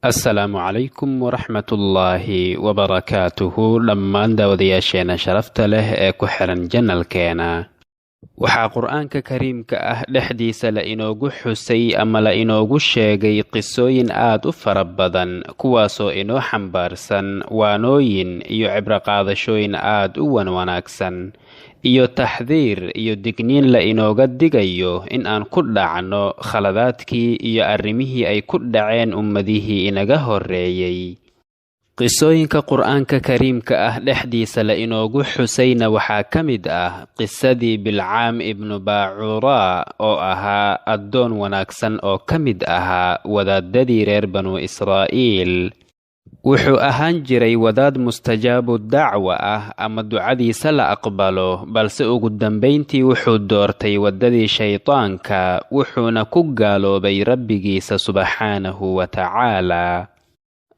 asalaamu calaykum waraxmatullaahi wabarakaatuhu dhammaan daawadayaasheena sharafta leh ee ku xiran janalkeena. waxaa qur-aanka kariimka ah dhexdiisa la inoogu xusay ama la inoogu sheegay qisooyin aad u fara badan, kuwaasoo inoo xambaarsan waanooyin iyo cibraqaadashooyin aad u wanaagsan, iyo taxdiir iyo digniin la inooga digayo in aan ku dhacno khaladaadkii iyo arrimihii ay ku dhaceen ummadihii inaga horreeyey. qisooyinka qur-aanka kariimka ah dhexdiisa la inoogu xusayna waxaa ka mid ah qisadii bilcaam ibnu baacuuraa oo ahaa addoon wanaagsan oo ka mid ahaa wadaadadii reer banu israa'iil. wuxuu ahaan jiray wadaad mustajaabu dacwa ah ama ducadiisa la aqbalo, balse ugu dambayntii wuxuu doortay waddadii shaydaanka, wuxuuna ku gaaloobay rabbigiisa subxaanahu wa tacaalaa.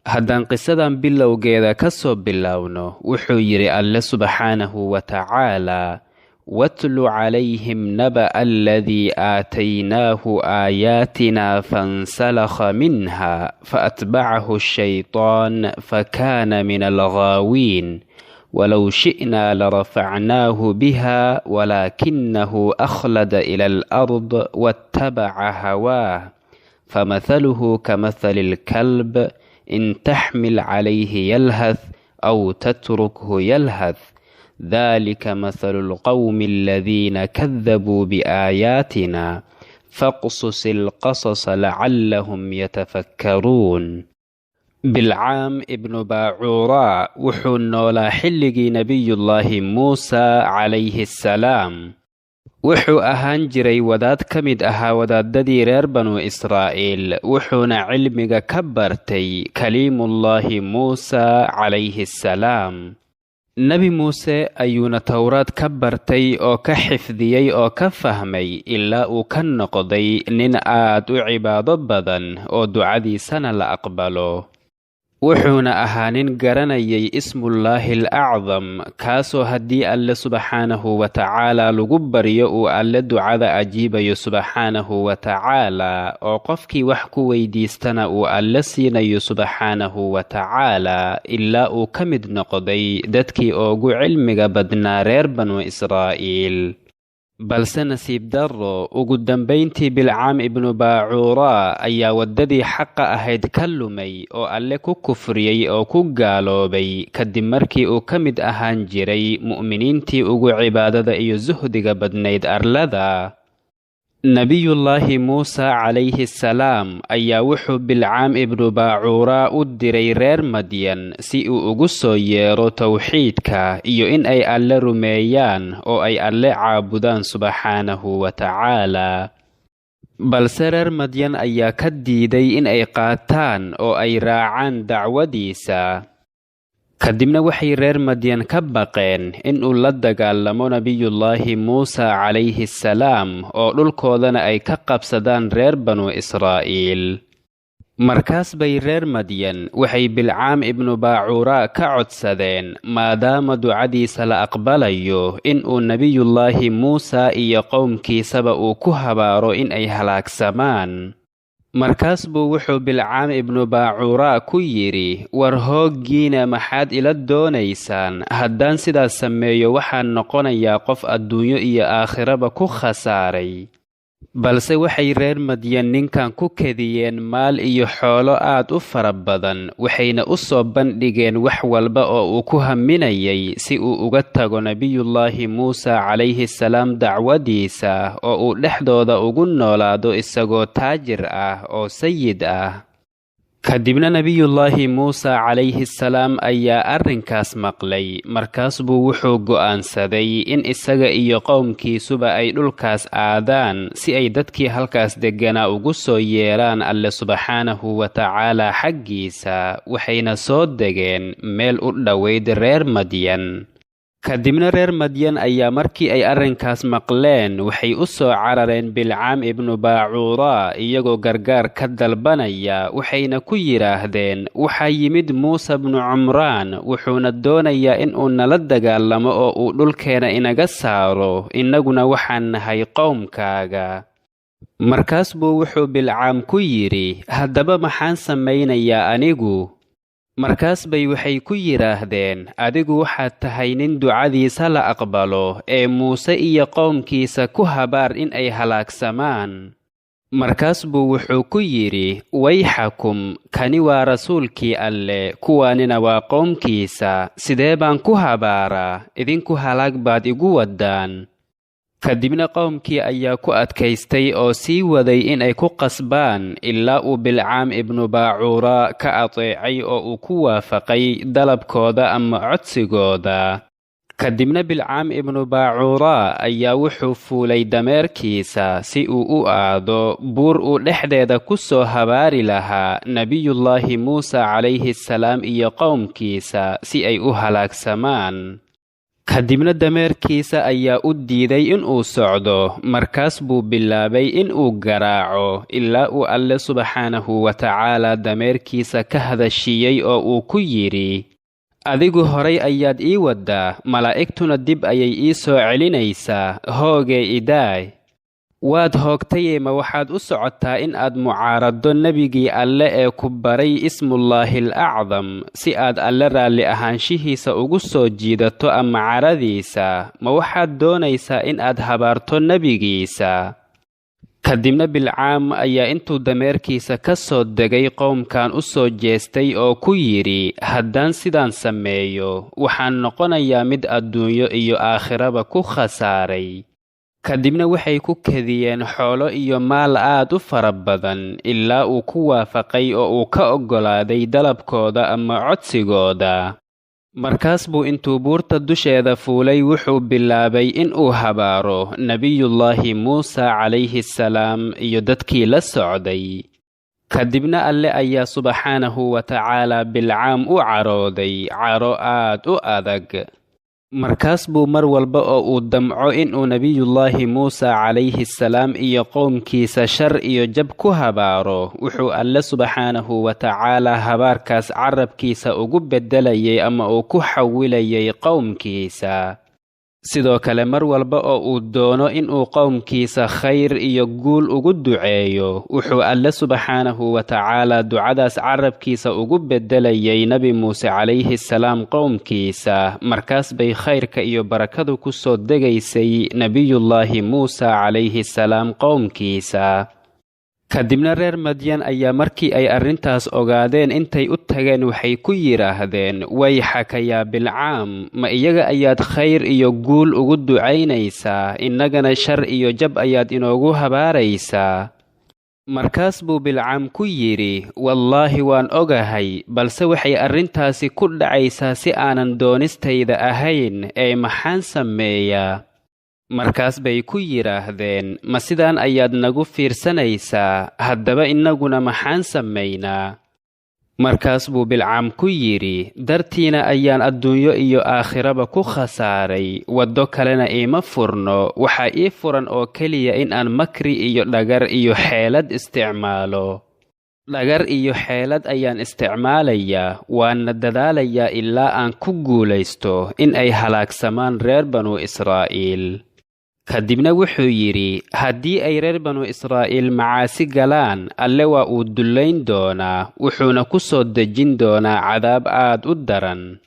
haddaan qisadan bilowgeeda ka soo bilowno, wuxuu yidhi alle subxaanahu wa tacaalaa: watlu calayhim naba'a aladii aataynaahu aayaatinaa fansalakha minha faatbacahu ashaytaan fakaana min alghaawiin walow shi'naa larafacnaahu biha walaakinahu akhlada ila alard wattabaca hawaah famathaluhu kamathali alkalb in taxmil calayhi yalhath aw tatrukhu yalhath dhalika mathalu alqawmi aladiina kadabuu biaayaatina faqsus alqasasa lacallahum yatafakkaruun. bilcaam ibnu baacuuraa wuxuu noolaa xilligii nebiyullaahi muusa calayhi assalaam. wuxuu ahaan jiray wadaad ka mid ahaa wadaadadii reer banu israa'iil, wuxuuna cilmiga ka bartay kaliimullaahi muusa calayhi assalaam. nebi muuse ayuuna towraad ka bartay oo ka xifdiyey oo ka fahmay ilaa uu ka noqday nin aad u cibaado badan oo ducadiisana la aqbalo. wuxuuna ahaa nin garanayay ismullaahi alacdam, kaasoo haddii alle subxaanahu wa tacaalaa lagu baryo uu alle ducada ajiibayo subxaanahu wa tacaalaa, oo qofkii wax ku weydiistana uu alle siinayo subxaanahu wa tacaalaa, ilaa uu ka mid noqday dadkii ugu cilmiga badnaa reer banu israa'iil. balse nasiib darro, ugu dambayntii bilcaam ibnu baacuuraa ayaa waddadii xaqa ahayd ka lumay oo alle ku kufriyey oo ku gaaloobay, kadib markii uu ka mid ahaan jiray mu'miniintii ugu cibaadada iyo suhdiga badnayd arlada. nebiyullaahi muusa calayhi assalaam ayaa wuxuu bilcaam ibnu baacuuraa u diray reer madyan si uu ugu soo yeero towxiidka iyo in ay alle rumeeyaan oo ay alle caabudaan subxaanahu wa tacaalaa. balse reer madyan ayaa ka diiday in ay qaataan oo ay raacaan dacwadiisa. kadibna waxay reer madyan ka baqeen in uu la dagaalamo nebiyullaahi muusa calayhi assalaam oo dhulkoodana ay ka qabsadaan reer banu israa'iil. markaas bay reer madyan waxay bilcaam ibnu baacuuraa ka codsadeen, maadaama ducadiisa la aqbalayo, in uu nebiyullaahi muusa iyo qowmkiisaba uu ku habaaro in ay halaagsamaan. markaas buu wuxuu bilcaam ibnu baacuuraa ku yidhi: war hooggiina maxaad ila doonaysaan? haddaan sidaas sameeyo waxaan noqonayaa qof adduunyo iyo aakhiraba ku khasaaray. balse waxay reer madyan ninkan ku kediyeen maal iyo xoolo aad u fara badan, waxayna u soo bandhigeen wax walba oo uu ku haminayay si uu uga tago nebiyullaahi muusa calayhi assalaam dacwadiisa oo uu dhexdooda ugu noolaado isagoo taajir ah oo sayid ah. kadibna nebiyullaahi muusa calayhi assalaam ayaa arrinkaas maqlay, markaas buu wuxuu go'aansaday in isaga iyo qowmkiisuba ay dhulkaas aadaan si ay dadkii halkaas degganaa ugu soo yeeraan alle subxaanahu wa tacaalaa xaggiisa, waxayna soo degeen meel u dhowayd reer madyan. kadibna reer madyan ayaa markii ay arrinkaas maqleen waxay u soo carareen bilcaam ibnu baacuuraa iyagoo gargaar ka dalbanaya, waxayna ku yidhaahdeen: waxaa yimid muuse bnu cumraan, wuxuuna doonayaa in uu nala dagaalamo oo uu dhulkeena inaga saaro, innaguna waxaan nahay qowmkaaga. markaas buu wuxuu Bilcaam ku yidhi, haddaba maxaan samaynayaa anigu? markaas bay waxay ku yidhaahdeen, adigu waxaad tahay nin ducadiisa la aqbalo ee Muuse iyo qowmkiisa ku habaar in ay halaagsamaan. markaas buu wuxuu ku yidhi, wayxakum, kani waa rasuulkii Alle, kuwaanina waa qowmkiisa, sidee baan ku habaaraa? idinku halaag baad igu waddaan. kadibna qowmkii ayaa ku adkaystay oo sii waday in ay ku qasbaan ilaa uu Bilcaam ibnu Baacuura ka ateecay oo uu ku waafaqay dalabkooda ama codsigooda. kadibna Bilcaam ibnu Baacuura ayaa wuxuu fuulay dameerkiisa si uu u aado buur uu dhexdeeda ku soo habaari lahaa nebiyullaahi Muuse calayhi salaam iyo qowmkiisa si ay u halaagsamaan. kadibna dameerkiisa ayaa u diiday inuu socdo, markaas buu bilaabay inuu garaaco ilaa uu Alle subxaanahu wa tacaala dameerkiisa ka hadashiiyey oo uu ku yidhi, adigu horay ayaad ii waddaa, malaa'igtuna dib ayay ii soo celinaysaa, hoogee idaay. waad hoogtayee ma waxaad u socotaa in aad mucaaraddo nebigii Alle ee ku baray ismullaahil acdam si aad Alle raalli ahaanshihiisa ugu soo jiidato ama caradiisa? ma waxaad doonaysaa in aad habaarto nebigiisa? kadibna Bilcaam ayaa intuu dameerkiisa ka soo degay qowmkan u soo jeestay oo ku yidhi, haddaan sidaan sameeyo waxaan noqonayaa mid adduunyo iyo aakhiraba ku khasaaray. kadibna waxay ku kediyeen xoolo iyo maal aad u fara badan ilaa uu ku waafaqay oo uu ka oggolaaday dalabkooda ama codsigooda. markaas buu intuu buurta dusheeda fuulay wuxuu bilaabay inuu habaaro nebiyullaahi Muuse calayhi salaam iyo dadkii la socday. kadibna Alle ayaa subxaanahu wa tacaala Bilcaam u carooday caro aad u adag. markaas buu mar walba oo uu damco inuu nebiyullaahi Muuse calayhi salaam iyo qowmkiisa shar iyo jab ku habaaro, wuxuu Alle subxaanahu wa tacaala habaarkaas carabkiisa ugu beddelayay ama uu ku xawilayay qowmkiisa. sidoo kale mar walba oo uu doono inuu qowmkiisa khayr iyo guul ugu duceeyo, wuxuu Alle subxaanahu wa tacaala ducadaas carabkiisa ugu beddelayay nebi Muuse calayhi salaam qowmkiisa, markaas bay khayrka iyo barakadu ku soo degaysay nebiyullaahi Muuse calayhi salaam qowmkiisa. kadibna reer Madyan ayaa markii ay arrintaas ogaadeen intay u tageen waxay ku yidhaahdeen, wayxaka yaa Bilcaam, ma iyaga ayaad khayr iyo guul ugu ducaynaysaa, innagana shar iyo jab ayaad inoogu habaaraysaa? markaas buu Bilcaam ku yidhi, wallaahi waan ogahay, balse waxay arrintaasi ku dhacaysaa si aanan doonistayda ahayn, ee maxaan sameeyaa? markaas bay ku yidhaahdeen, ma sidaan ayaad nagu fiirsanaysaa? haddaba innaguna maxaan samaynaa? markaas buu Bilcaam ku yidhi, dartiina ayaan adduunyo iyo aakhiraba ku khasaaray, waddo kalena iima furno, waxaa ii furan oo keliya in aan makri iyo dhagar iyo xeelad isticmaalo. dhagar iyo xeelad ayaan isticmaalayaa, waana dadaalayaa ilaa aan ku guulaysto in ay halaagsamaan reer banu Israa'iil. kadibna wuxuu yidhi, haddii ay reer banu Israa'iil macaasi galaan, Alle waa uu dullayn doonaa, wuxuuna ku soo dejin doonaa cadaab aad u daran.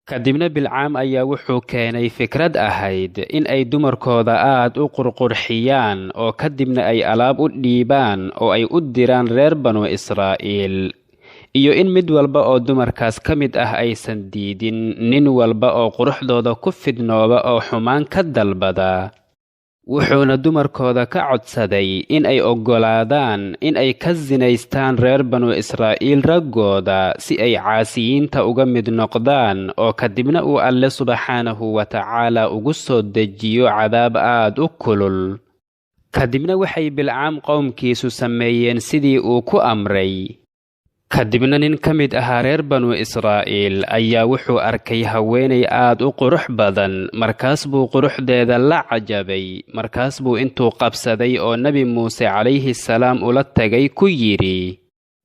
kadibna Bilcaam ayaa wuxuu keenay fikrad ahayd in ay dumarkooda aad u qurqurxiyaan oo kadibna ay alaab u dhiibaan oo ay u diraan reer banu Israa'iil, iyo in mid walba oo dumarkaas ka mid ah aysan diidin nin walba oo quruxdooda ku fidnooba oo xumaan ka dalbada. wuxuuna dumarkooda ka codsaday in ay oggolaadaan in ay ka sinaystaan reer banu Israa'iil raggooda si ay caasiyiinta uga mid noqdaan, oo kadibna uu Alle subxaanahu wa tacaala ugu soo dejiyo cadaab aad u kulul. kadibna waxay Bilcaam qowmkiisu sameeyeen sidii uu ku amray. kadibna nin ka mid ahaa reer banu Israa'iil ayaa wuxuu arkay haweenay aad u qurux badan, markaas buu quruxdeeda la cajabay. markaas buu intuu qabsaday oo nebi Muuse calayhi salaam ula tagay ku yidhi,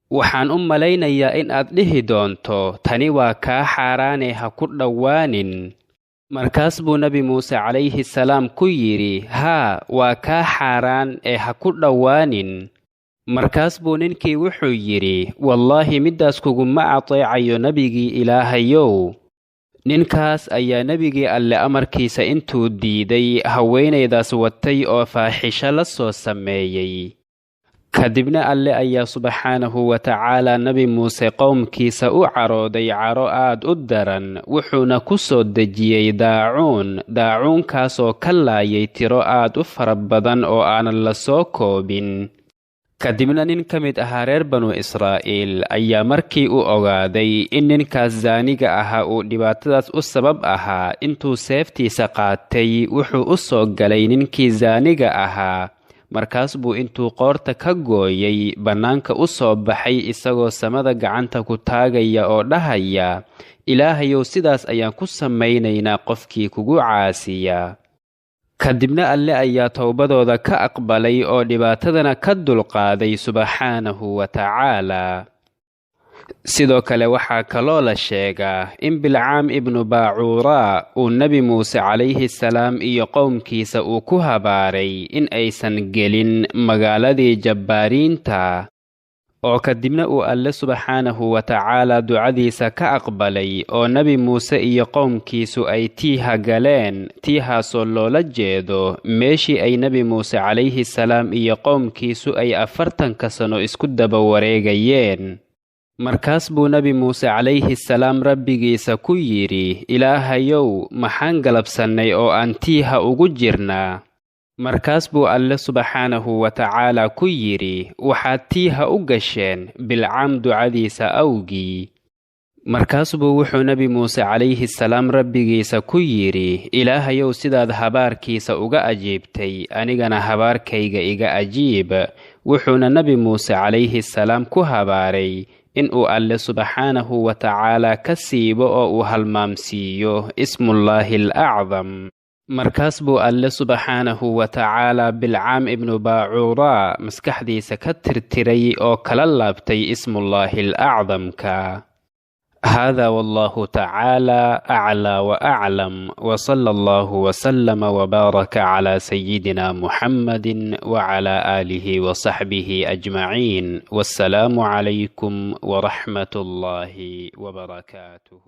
waxaan u malaynayaa in aad dhihi doonto, tani waa kaa xaaraane ha ku dhowaanin. markaas buu nebi muuse calayhi salaam ku yidhi, haa, waa kaa xaaraan ee ha ku dhowaanin. markaas buu ninkii wuxuu yidhi, wallaahi middaas kuguma ateecayo nebigii ilaahayow. ninkaas ayaa nebigii alle amarkiisa intuu diiday haweenaydaas watay oo faaxisho la soo sameeyey. kadibna alle ayaa subxaanahu wa tacaala nebi muuse qowmkiisa u carooday caro aad u daran, wuxuuna ku soo dejiyey daacuunkaasoo ka laayay tiro aad u fara badan oo aanan la soo koobin. kadibna nin ka mid ahaa reer banu israa'iil ayaa markii u ogaaday in ninkaas zaaniga ahaa uu dhibaatadaas u sabab ahaa, intuu seeftiisa qaatay wuxuu u soo galay ninkii zaaniga ahaa. markaas buu intuu qoorta ka gooyay bannaanka u soo baxay isagoo samada gacanta ku taagaya oo dhahaya, ilaahayow sidaas ayaan ku samaynaynaa qofkii kugu caasiya. kadibna alle ayaa towbadooda ka aqbalay oo dhibaatadana ka dulqaaday subxaanahu wa tacaala. sidoo kale waxaa kaloo la sheegaa in bilcaam ibnu baacuuraa uu nebi muuse calayhi salaam iyo qowmkiisa uu ku habaaray in aysan gelin magaaladii jabbaariinta, oo kadibna uu alle subxaanahu wa tacaala ducadiisa ka aqbalay oo nebi muuse iyo qowmkiisu ay tiiha galeen, tiihaasoo loola jeedo meeshii ay nebi muuse calayhi salaam iyo qowmkiisu ay 40 sano isku daba wareegayeen. markaas buu nebi muuse calayhi salaam rabbigiisa ku yidhi, ilaahayow, maxaan galabsannay oo aan tiiha ugu jirnaa? markaas buu alle subxaanahu wa tacaala ku yidhi, waxaad tiiha u gasheen bilcaam ducadiisa awgii. markaas buu wuxuu nebi muuse calayhi salaam rabbigiisa ku yidhi, ilaahayow, sidaad habaarkiisa uga ajiibtay anigana habaarkayga iga ajiib. wuxuuna nebi muuse calayhi salaam ku habaaray in uu alle subxaanahu wa tacaala ka siibo oo uu halmaamsiiyo ismullaahi alacdam. markaas buu alle subxaanahu wa tacaala bilcaam ibnu baacuuraa maskaxdiisa ka tirtiray oo kala laabtay ismullaahi alacdamka. هذا والله تعالى أعلى وأعلم، وصلى الله وسلم وبارك على سيدنا محمد وعلى آله وصحبه أجمعين، والسلام عليكم ورحمة الله وبركاته.